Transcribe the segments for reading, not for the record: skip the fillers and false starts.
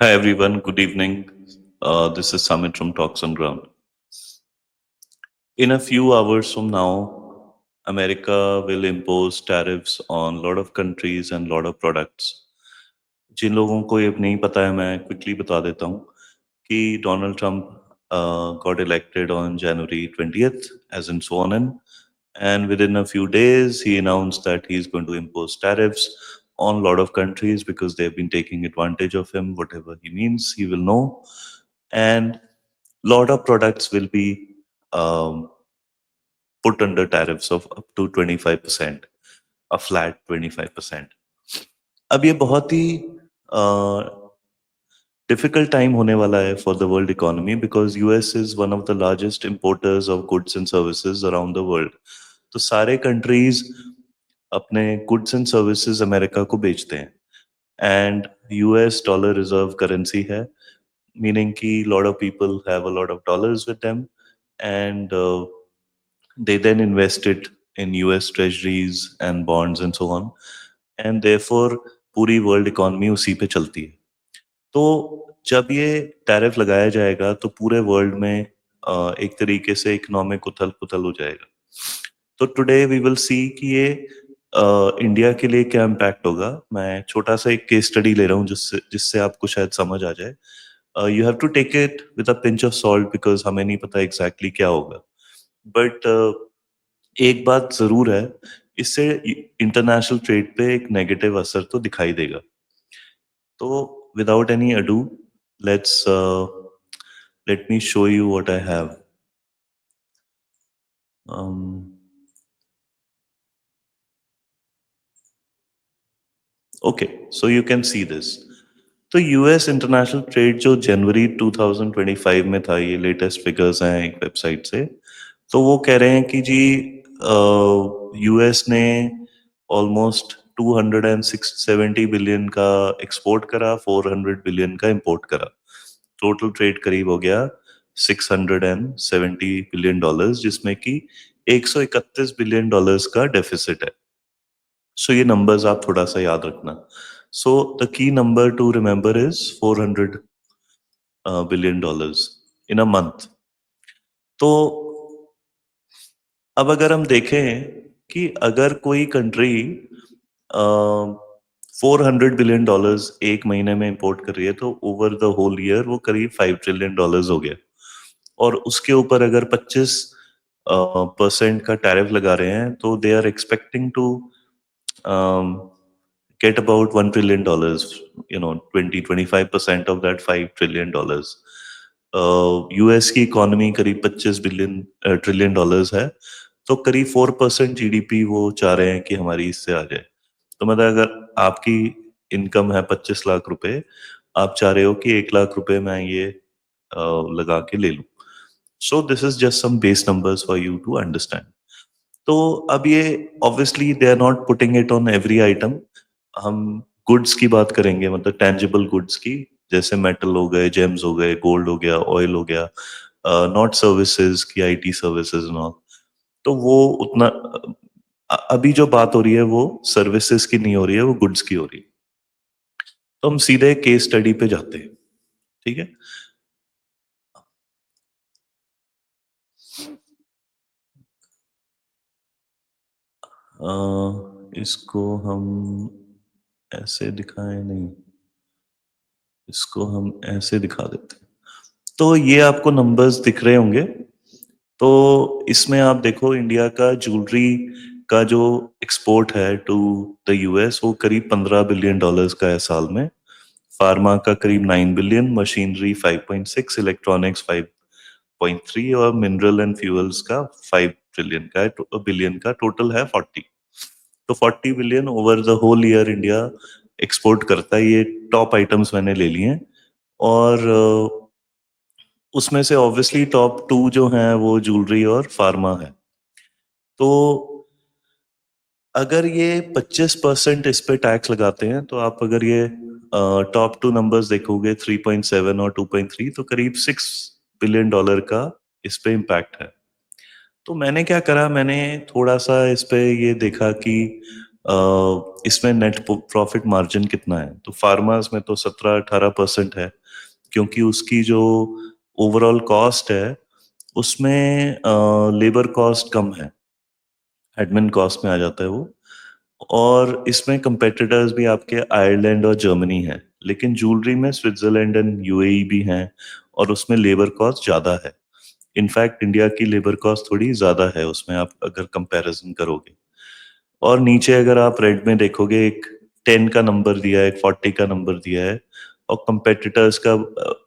Hi everyone, good evening. This is Samit from Talks on Ground. In a few hours from now, America will impose tariffs on a lot of countries and lot of products. जिन लोगों को ये नहीं पता है मैं quickly बता देता हूँ कि Donald Trump got elected on January 20th as in sworn in, and within a few days he announced that he's going to impose tariffs on a lot of countries because they've been taking advantage of him. Whatever he means, he will know. And lot of products will be um, put under tariffs of up to 25%, a flat 25%. अब ये बहुत ही difficult time होने वाला है for the world economy because US is one of the largest importers of goods and services around the world. तो सारे countries अपने goods and services America को बेचते हैं and US dollar reserve currency है, मीनिंग कि lot of people have a lot of dollars with them and they then invest it in US treasuries and bonds and so on, and therefore पूरी world economy उसी पे चलती है. तो जब ये टैरिफ लगाया जाएगा तो पूरे वर्ल्ड में एक तरीके से इकोनॉमिक उथल पुथल हो जाएगा. तो टुडे वी विल सी कि ये इंडिया के लिए क्या इम्पैक्ट होगा. मैं छोटा सा एक केस स्टडी ले रहा हूँ जिससे जिससे आपको शायद समझ आ जाए. You have to take it with a pinch of salt because हमें नहीं पता एग्जैक्टली क्या होगा. बट एक बात जरूर है, इससे इंटरनेशनल ट्रेड पे एक नेगेटिव असर तो दिखाई देगा. तो without any ado, let's let me show you what I have. Okay, so you can see this. तो यूएस इंटरनेशनल ट्रेड जो जनवरी 2025 में था, ये लेटेस्ट फिगर्स हैं एक वेबसाइट से. तो वो कह रहे हैं कि जी यूएस ने ऑलमोस्ट 270 बिलियन का एक्सपोर्ट करा, 400 बिलियन का इंपोर्ट करा. टोटल ट्रेड करीब हो गया 670 बिलियन डॉलर्स, जिसमें कि 131 बिलियन डॉलर्स का डेफिसिट है. सो ये नंबर्स आप थोड़ा सा याद रखना. So the key number two remember is 400 billion dollars in a month. तो अब अगर हम देखें कि अगर कोई कंट्री 400 बिलियन डॉलर्स एक महीने में इंपोर्ट कर रही है तो ओवर द होल ईयर वो करीब 5 ट्रिलियन डॉलर्स हो गया. और उसके ऊपर अगर 25% का टैरिफ लगा रहे हैं तो they are expecting to get about $1 trillion, 20-25% of that $5 trillion. US की इकोनॉमी करीब 25 ट्रिलियन डॉलर्स है. तो करीब 4% जीडीपी वो चाह रहे हैं कि हमारी इससे आ जाए. तो मतलब अगर आपकी इनकम है 25 लाख रुपए, आप चाह रहे हो कि 1 लाख रुपए मैं ये लगा के ले लूं. So this is just some base numbers for you to understand. तो अब ये obviously they are not putting it on every item. हम गुड्स की बात करेंगे, मतलब टेंजिबल गुड्स की, जैसे मेटल हो गए, जेम्स हो गए, गोल्ड हो गया, ऑयल हो गया, नॉट सर्विसेज की, आईटी सर्विसेज एंड ऑल. तो वो उतना अभी जो बात हो रही है वो सर्विसेज की नहीं हो रही है, वो गुड्स की हो रही है. तो हम सीधे केस स्टडी पे जाते हैं. ठीक है. इसको हम ऐसे दिखाएं नहीं, इसको हम ऐसे दिखा देते हैं. तो ये आपको नंबर्स दिख रहे होंगे. तो इसमें आप देखो इंडिया का ज्वेलरी का जो एक्सपोर्ट है टू द यूएस वो करीब 15 बिलियन डॉलर्स का है साल में. फार्मा का करीब 9 बिलियन, मशीनरी 5.6, इलेक्ट्रॉनिक्स 5.3 और मिनरल एंड फ्यूल्स का 5 ट्रिलियन का है, बिलियन का टोटल है 40. तो 40 billion over the whole year India export करता है. ये टॉप आइटम्स मैंने ले लिए हैं. और उसमें से ऑब्वियसली टॉप टू जो हैं वो ज्वेलरी और फार्मा है. तो अगर ये 25% इस पे टैक्स लगाते हैं तो आप अगर ये टॉप टू नंबर्स देखोगे 3.7 और 2.3, तो करीब $6 बिलियन का इस पे इम्पैक्ट है. तो मैंने क्या करा, मैंने थोड़ा सा इस पे ये देखा कि इसमें नेट प्रॉफिट मार्जिन कितना है? तो फार्मास में तो 17-18% है, क्योंकि उसकी जो ओवरऑल कॉस्ट है उसमें लेबर कॉस्ट कम है, एडमिन कॉस्ट में आ जाता है वो। और इसमें कंपेटिटर्स भी आपके आयरलैंड और जर्मनी हैं, लेकिन ज्वेलरी में स्विट्जरलैंड एंड यूएई भी हैं, और उसमें लेबर कॉस्ट ज़्यादा है। इनफैक्ट इंडिया की लेबर कॉस्ट थोड़ी ज़्यादा है उसमें, आप अगर कंपैरिजन करोगे। और नीचे अगर आप रेड में देखोगे, एक 10 का नंबर दिया है, एक 40 का नंबर दिया है, और कंपेटिटर्स का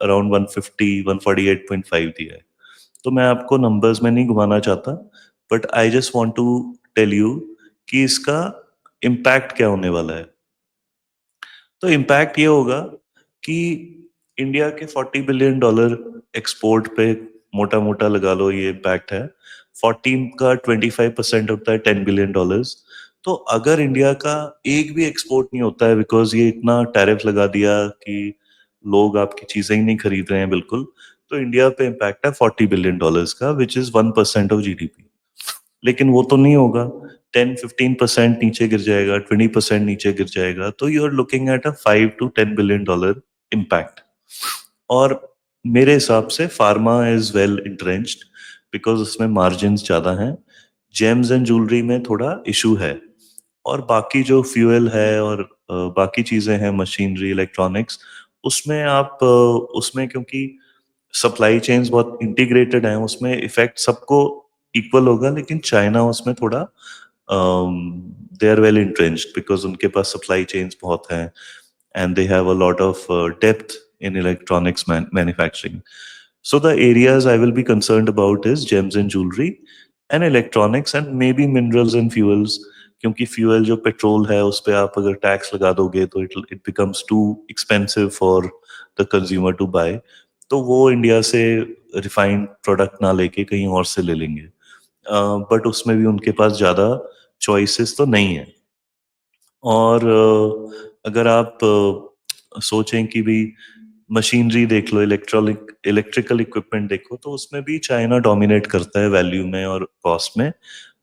अराउंड 150 148.5 दिया है। तो मैं आपको नंबर्स में नहीं घुमाना चाहता, but I just want to tell you कि इसका इम्पैक्ट क्या होने वाला है। तो इम्पैक्ट ये होगा कि इंडिया के $40 बिलियन एक्सपोर्ट पे मोटा मोटा लगा लो ये इम्पैक्ट है। 14 का 25% होता है $10 बिलियन। तो अगर इंडिया का एक भी एक्सपोर्ट नहीं होता है, बिकॉज ये इतना टैरिफ लगा दिया कि लोग आपकी चीजें ही नहीं खरीद रहे हैं बिल्कुल, तो इंडिया पे इम्पैक्ट है $40 बिलियन का, विच इज 1% ऑफ जीडीपी। लेकिन वो तो नहीं होगा, 10-15% नीचे गिर जाएगा, 20% नीचे गिर जाएगा, तो you are looking at a $5 to $10 billion impact. और मेरे हिसाब से pharma is well entrenched, because उसमें मार्जिन ज्यादा हैं। जेम्स एंड ज्वेलरी में थोड़ा इशू है, और बाकी जो फ्यूल है और बाकी चीजें हैं, मशीनरी, इलेक्ट्रॉनिक्स, उसमें आप उसमें क्योंकि सप्लाई चेन्स बहुत इंटीग्रेटेड हैं, उसमें इफेक्ट सबको इक्वल होगा, लेकिन चाइना उसमें थोड़ा they are well entrenched, because उनके पास सप्लाई चेन्स बहुत हैं, and they have a lot of depth in electronics manufacturing. So the areas I will be concerned about is gems and jewelry and electronics and maybe minerals and fuels, क्योंकि fuel जो petrol है उस पे आप अगर tax लगा दोगे तो it becomes too expensive for the consumer to buy. तो वो इंडिया से रिफाइंड प्रोडक्ट ना लेके कहीं और से ले लेंगे, बट उसमें भी उनके पास ज़्यादा चॉइसेस तो नहीं है। और अगर आप सोचें कि भी मशीनरी देख लो, इलेक्ट्रिकल इक्विपमेंट देखो, तो उसमें भी चाइना डोमिनेट करता है वैल्यू में और कॉस्ट में,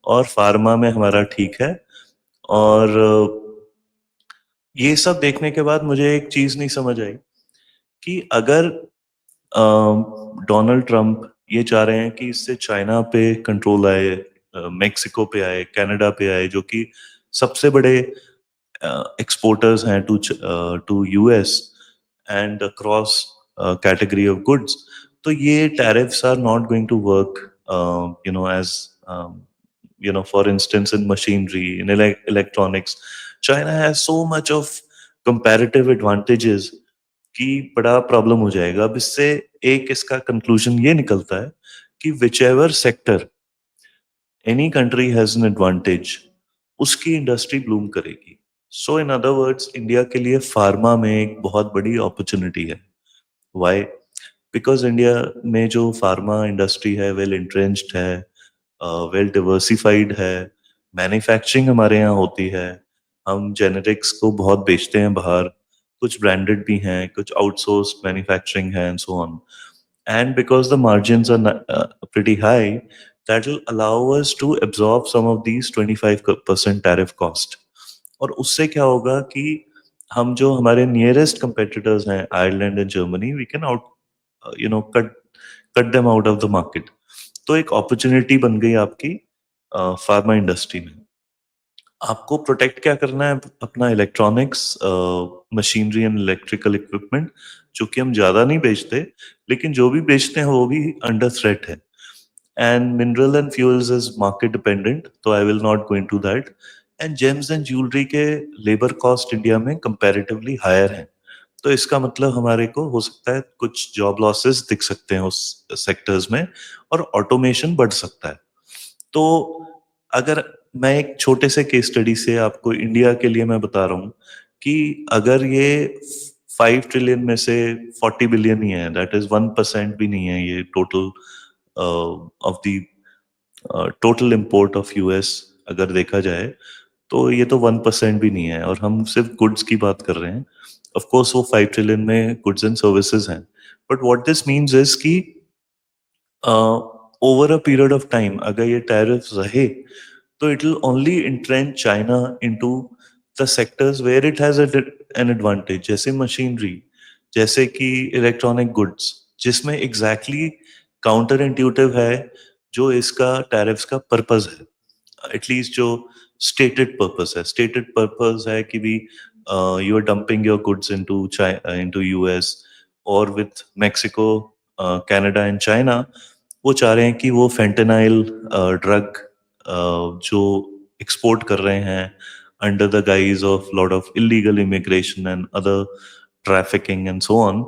और फार्मा में हमारा ठीक है। और ये सब देखने के बाद मुझे एक चीज नहीं समझ आई कि अगर डोनाल्ड ट्रंप ये चाह रहे हैं कि इससे चाइना पे कंट्रोल आए, मेक्सिको पे आए, कनाडा पे आए, जो कि सबसे बड़े exporters हैं to US and across category of goods, तो ये tariffs are not going to work, as for instance in machinery, in electronics, China has so much of comparative advantages कि बड़ा प्रॉब्लम हो जाएगा। अब इससे एक इसका कंक्लूजन ये निकलता है कि whichever sector any country has an advantage, उसकी इंडस्ट्री ब्लूम करेगी। सो इन अदर वर्ड्स, इंडिया के लिए फार्मा में एक बहुत बड़ी अपॉर्चुनिटी है। व्हाई? बिकॉज इंडिया में जो फार्मा इंडस्ट्री है वेल इंट्रेंच्ड है, वेल डिवर्सिफाइड है, मैन्युफैक्चरिंग हमारे यहाँ होती है, हम जेनेरिक्स को बहुत बेचते हैं बाहर, कुछ ब्रांडेड भी हैं, कुछ आउटसोर्स्ड मैन्युफैक्चरिंग है, and so on. And because the margins are pretty high, that will allow us to absorb some of these 25% tariff cost. और उससे क्या होगा कि हम जो हमारे नियरेस्ट कंपेटिटर्स हैं, Ireland and Germany, we can out cut cut them out of the market. तो एक अपॉर्चुनिटी बन गई आपकी फार्मा इंडस्ट्री में। आपको प्रोटेक्ट क्या करना है? अपना electronics, machinery and electrical equipment, जो कि हम ज्यादा नहीं बेचते, लेकिन जो भी बेचते हैं वो भी अंडर थ्रेट है। And mineral and fuels is market dependent, तो I will not go into that. And gems and jewellery के लेबर कॉस्ट इंडिया में कंपैरेटिवली हायर है, तो इसका मतलब हमारे को हो सकता है कुछ जॉब लॉसेस दिख सकते हैं उस सेक्टर्स में, और ऑटोमेशन बढ़ सकता है। तो अगर मैं एक छोटे से केस स्टडी से आपको इंडिया के लिए मैं बता रहा हूँ कि अगर ये 5 ट्रिलियन में से 40 बिलियन ही है, दैट इज 1% भी नहीं है ये total of the total import of US, अगर देखा जाए तो ये तो 1% भी नहीं है, और हम सिर्फ गुड्स की बात कर रहे हैं। ऑफ कोर्स वो 5 ट्रिलियन में गुड्स एंड सर्विसेज हैं, but what this means is कि over a period of time अगर ये टैरिफ रहे, तो it will only entrench China into the sectors where it has an advantage, जैसे मशीनरी, जैसे कि इलेक्ट्रॉनिक गुड्स, जिसमें एग्जैक्टली काउंटर इंट्यूटिव है जो इसका टैरिफ्स का पर्पस है, एटलीस्ट जो स्टेटेड पर्पस है कि भी you are dumping your goods into US और with Mexico, Canada and China. वो चाह रहे हैं कि वो फेंटेनाइल ड्रग जो एक्सपोर्ट कर रहे हैं under the guys of lot of illegal immigration and other trafficking and so on,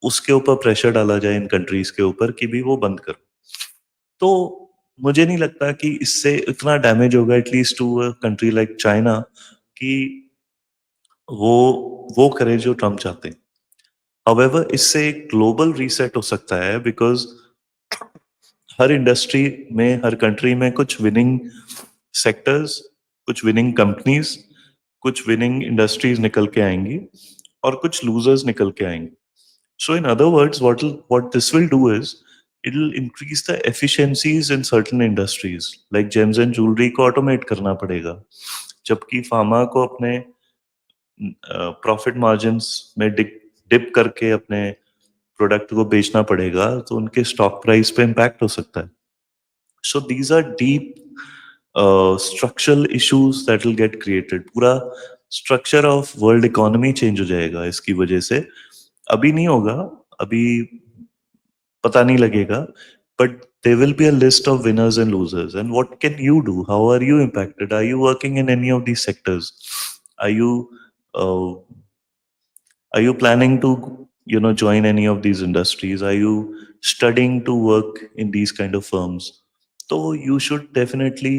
उसके ऊपर प्रेशर डाला जाए इन कंट्रीज के ऊपर कि भी वो बंद करो। तो मुझे नहीं लगता कि इससे इतना डैमेज होगा at least to a country like China कि वो वो करे जो ट्रम्प चाहते हैं। हाउएवर इससे एक ग्लोबल रीसेट हो सकता है बिकॉज हर इंडस्ट्री में, हर कंट्री में कुछ विनिंग सेक्टर्स, कुछ विनिंग कंपनीज, कुछ विनिंग इंडस्ट्रीज निकल के आएंगी और कुछ लूजर्स निकल के आएंगे। So in other words, what this will do is it'll increase the efficiencies in certain industries, like gems and jewelry को automate करना पड़ेगा, जबकि फार्मा को अपने प्रॉफिट मार्जिन्स में डिप करके अपने प्रोडक्ट को बेचना पड़ेगा, तो उनके स्टॉक प्राइस पे इम्पैक्ट हो सकता है। So these are deep structural issues that will get created. पूरा structure of world economy change हो जाएगा इसकी वजह से। अभी नहीं होगा, अभी पता नहीं लगेगा, but there will be a list of winners and losers. And what can you do? How are you impacted? Are you working in any of these sectors? Are you uh, are you planning to join any of these industries? Are you studying to work in these kind of firms? So you should definitely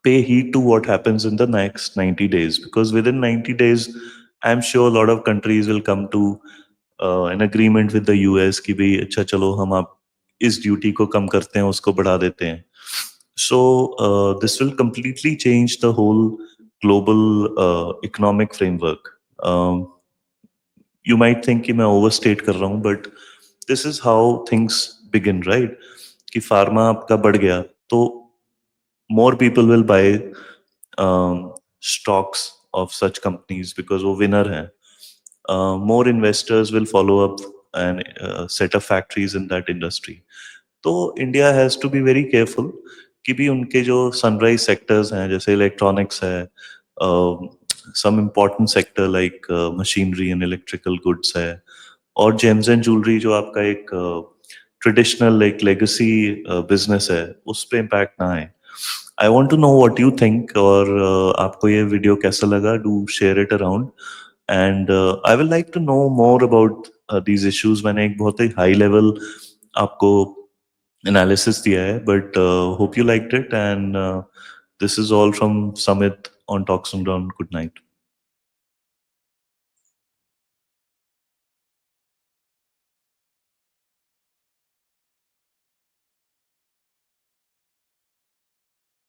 pay heed to what happens in the next 90 days, because within 90 days I'm sure a lot of countries will come to an agreement with the US कि भाई अच्छा चलो हम आप इस duty को कम करते हैं, उसको बढ़ा देते हैं। So this will completely change the whole global economic framework. You might think कि मैं overstate कर रहा हूँ, but this is how things begin, right? कि फार्मा आपका बढ़ गया तो more people will buy stocks of such companies because वो winner हैं। More investors will follow up and set up factories in that industry. तो India has to be very careful कि भी उनके जो सनराइज सेक्टर्स हैं, जैसे इलेक्ट्रॉनिक्स है, some important sector like machinery and electrical goods है, और जेम्स एंड ज्वेलरी जो आपका एक ट्रेडिशनल एक लेगेसी बिजनेस है, उस पे इम्पैक्ट ना आए। I want to know what you think, और आपको ये वीडियो कैसा लगा, do share it around. And I will like to know more about these issues. मैंने एक बहुत ही हाई लेवल आपको analysis दिया है, but hope you liked it, and this is all from Samit on Talks and Ground. Good night.